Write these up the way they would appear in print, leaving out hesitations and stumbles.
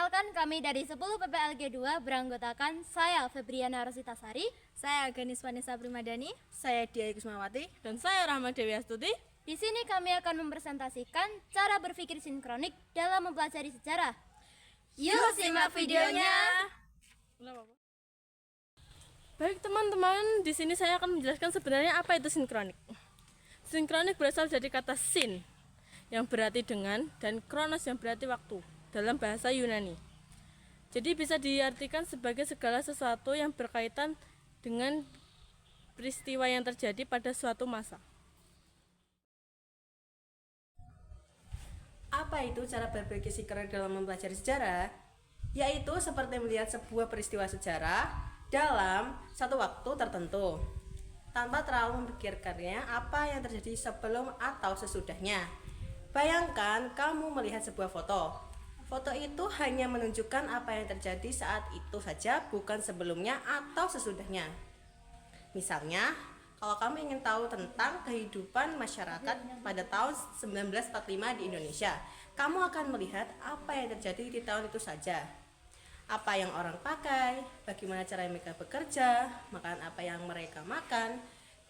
Perkenalkan, kami dari 10 PPLG 2 beranggotakan saya Febriana Rositasari, Saya Ganis Vanessa Primadani. Saya Dia Kusmawati. Dan saya Rahma Dewi Astuti. Di sini kami akan mempresentasikan cara berpikir sinkronik dalam mempelajari sejarah. Yuk simak videonya. Baik teman-teman, di sini saya akan menjelaskan sebenarnya apa itu sinkronik. Sinkronik berasal dari kata sin yang berarti dengan dan kronos yang berarti waktu dalam bahasa Yunani. Jadi bisa diartikan sebagai segala sesuatu yang berkaitan dengan peristiwa yang terjadi pada suatu masa. Apa itu cara berpikir sinkronik dalam mempelajari sejarah? Yaitu seperti melihat sebuah peristiwa sejarah dalam satu waktu tertentu, tanpa terlalu memikirkannya apa yang terjadi sebelum atau sesudahnya. Bayangkan kamu melihat sebuah foto. Foto itu hanya menunjukkan apa yang terjadi saat itu saja, bukan sebelumnya atau sesudahnya. Misalnya, kalau kamu ingin tahu tentang kehidupan masyarakat pada tahun 1945 di Indonesia, kamu akan melihat apa yang terjadi di tahun itu saja. Apa yang orang pakai, bagaimana cara mereka bekerja, makan apa yang mereka makan,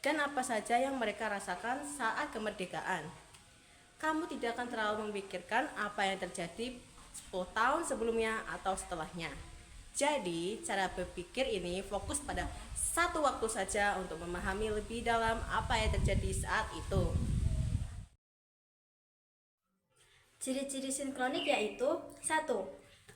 dan apa saja yang mereka rasakan saat kemerdekaan. Kamu tidak akan terlalu memikirkan apa yang terjadi 10 tahun sebelumnya atau setelahnya. Jadi, cara berpikir ini fokus pada satu waktu saja untuk memahami lebih dalam apa yang terjadi saat itu. Ciri-ciri sinkronik yaitu 1.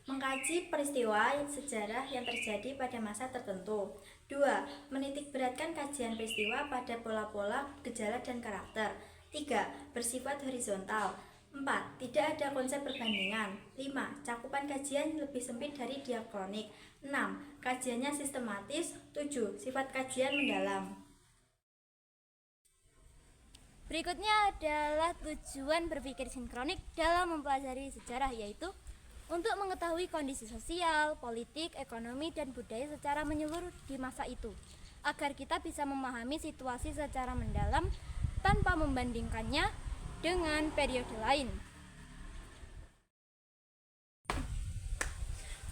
Mengkaji peristiwa sejarah yang terjadi pada masa tertentu. 2. Menitikberatkan kajian peristiwa pada pola-pola, gejala, dan karakter. 3. Bersifat horizontal. 4. Tidak ada konsep perbandingan. 5. Cakupan kajian lebih sempit dari diakronik. 6. Kajiannya sistematis. 7. Sifat kajian mendalam. Berikutnya adalah tujuan berpikir sinkronik dalam mempelajari sejarah, yaitu untuk mengetahui kondisi sosial, politik, ekonomi, dan budaya secara menyeluruh di masa itu, agar kita bisa memahami situasi secara mendalam tanpa membandingkannya dengan periode lain.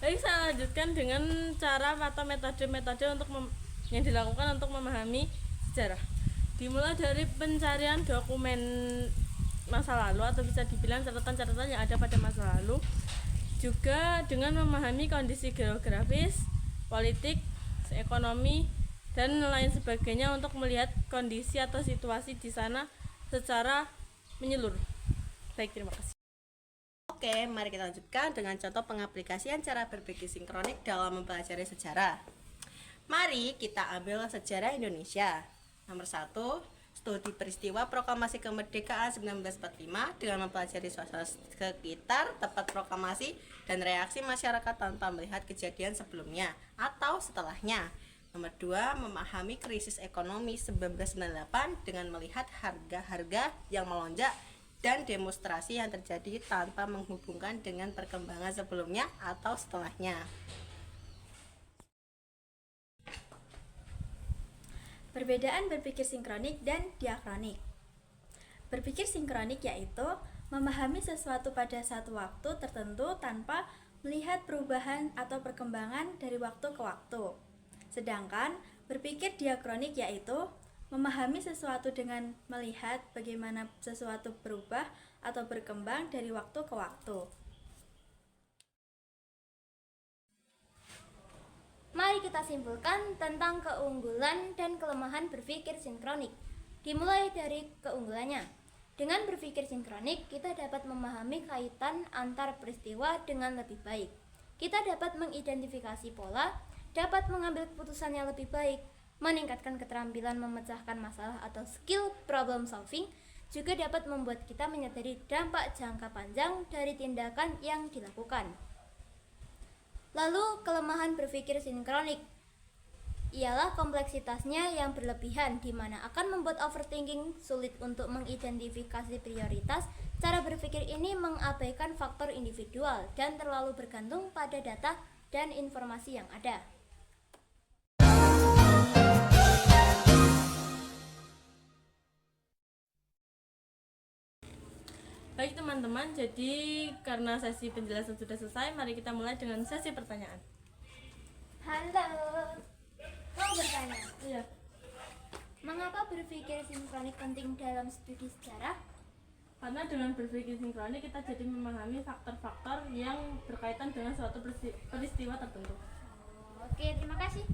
Baik, saya lanjutkan dengan cara atau metode-metode yang dilakukan untuk memahami sejarah. Dimulai dari pencarian dokumen masa lalu atau bisa dibilang catatan-catatan yang ada pada masa lalu, juga dengan memahami kondisi geografis, politik, ekonomi, dan lain sebagainya untuk melihat kondisi atau situasi di sana secara menyeluruh. Baik, terima kasih. Oke, mari kita lanjutkan dengan contoh pengaplikasian cara berpikir sinkronik dalam mempelajari sejarah. Mari kita ambil sejarah Indonesia. Nomor 1, studi peristiwa proklamasi kemerdekaan 1945 dengan mempelajari suasana sekitar tempat proklamasi dan reaksi masyarakat tanpa melihat kejadian sebelumnya atau setelahnya. Nomor 2, memahami krisis ekonomi 1998 dengan melihat harga-harga yang melonjak dan demonstrasi yang terjadi tanpa menghubungkan dengan perkembangan sebelumnya atau setelahnya. Perbedaan berpikir sinkronik dan diakronik. Berpikir sinkronik yaitu memahami sesuatu pada satu waktu tertentu tanpa melihat perubahan atau perkembangan dari waktu ke waktu. Sedangkan berpikir diakronik yaitu memahami sesuatu dengan melihat bagaimana sesuatu berubah atau berkembang dari waktu ke waktu. Mari kita simpulkan tentang keunggulan dan kelemahan berpikir sinkronik. Dimulai dari keunggulannya. Dengan berpikir sinkronik, kita dapat memahami kaitan antar peristiwa dengan lebih baik. Kita dapat mengidentifikasi pola, dapat mengambil keputusan yang lebih baik, meningkatkan keterampilan memecahkan masalah atau skill problem solving, juga dapat membuat kita menyadari dampak jangka panjang dari tindakan yang dilakukan. Lalu, kelemahan berpikir sinkronik ialah kompleksitasnya yang berlebihan, di mana akan membuat overthinking sulit untuk mengidentifikasi prioritas. Cara berpikir ini mengabaikan faktor individual dan terlalu bergantung pada data dan informasi yang ada. Baik teman-teman, jadi karena sesi penjelasan sudah selesai, mari kita mulai dengan sesi pertanyaan. Halo, mau bertanya, Iya. mengapa berpikir sinkronik penting dalam studi sejarah? Karena dengan berpikir sinkronik kita jadi memahami faktor-faktor yang berkaitan dengan suatu peristiwa tertentu. Oke, terima kasih.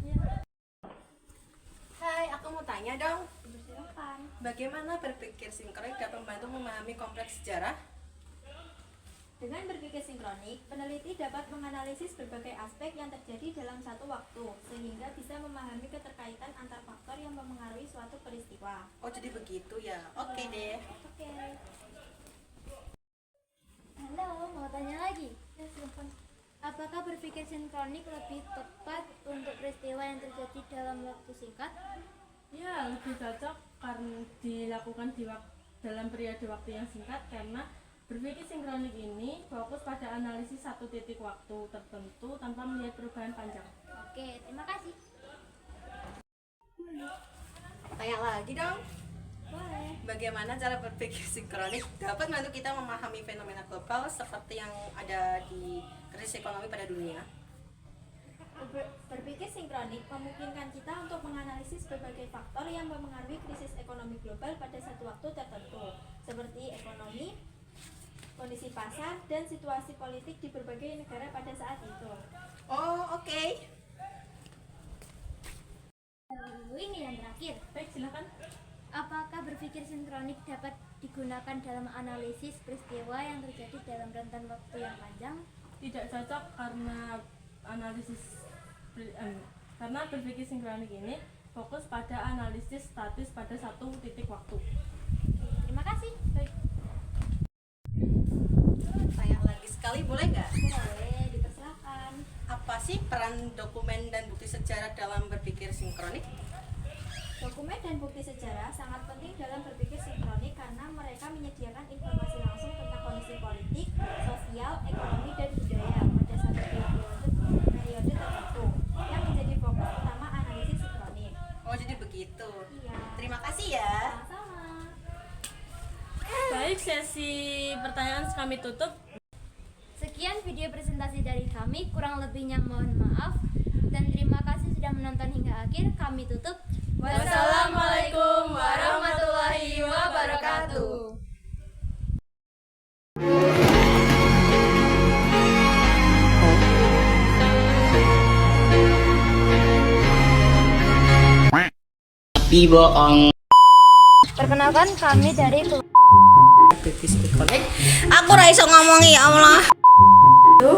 Hai, aku mau tanya dong. Silakan. Bagaimana berpikir sinkronik dapat membantu memahami kompleks sejarah? Dengan berpikir sinkronik, peneliti dapat menganalisis berbagai aspek yang terjadi dalam satu waktu, sehingga bisa memahami keterkaitan antar faktor yang mempengaruhi suatu peristiwa. Oh, jadi begitu ya. Oke deh. Oke. Halo, mau tanya lagi? Ya, silakan. Apakah berpikir sinkronik lebih tepat untuk peristiwa yang terjadi dalam waktu singkat? Ya, lebih cocok karena dilakukan dalam periode waktu yang singkat, karena berpikir sinkronik ini fokus pada analisis satu titik waktu tertentu tanpa melihat perubahan panjang. Oke, terima kasih. Tanya lagi dong. Boleh. Bagaimana cara berpikir sinkronik dapat membantu kita memahami fenomena global seperti yang ada di krisis ekonomi pada dunia? Berpikir sinkronik memungkinkan kita untuk menganalisis berbagai faktor yang mempengaruhi krisis ekonomi global pada satu waktu tertentu, seperti ekonomi, kondisi pasar, dan situasi politik di berbagai negara pada saat itu. Oh, oke. Ini yang terakhir. Baik, silakan. Apakah berpikir sinkronik dapat digunakan dalam analisis peristiwa yang terjadi dalam rentan waktu yang panjang? Tidak cocok karena karena berpikir sinkronik ini fokus pada analisis status pada satu titik waktu. Terima kasih. Baik. Tanya lagi sekali boleh nggak? Boleh, dipersilakan. Apa sih peran dokumen dan bukti sejarah dalam berpikir sinkronik? Dokumen dan bukti sejarah sangat penting dalam berpikir sinkronik karena mereka menyediakan informasi langsung tentang kondisi politik, sosial, ekonomi, dan budaya pada satu periode tertentu yang menjadi fokus utama analisis sinkronik. Oh, jadi begitu. Iya. Terima kasih ya. Sama-sama. Baik, sesi pertanyaan kami tutup. Sekian video presentasi dari kami, kurang lebihnya mohon maaf. Dan terima kasih sudah menonton hingga akhir. Kami tutup. Wassalamualaikum warahmatullahi wabarakatuh. Tapi bohong. Perkenalkan kami dari Berpikir sinkronik. Aku ra iso ngomong ya Allah. Itu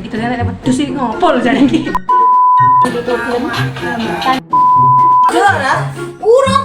ternyata dapat dus iki ngopo lho jane iki. Urang.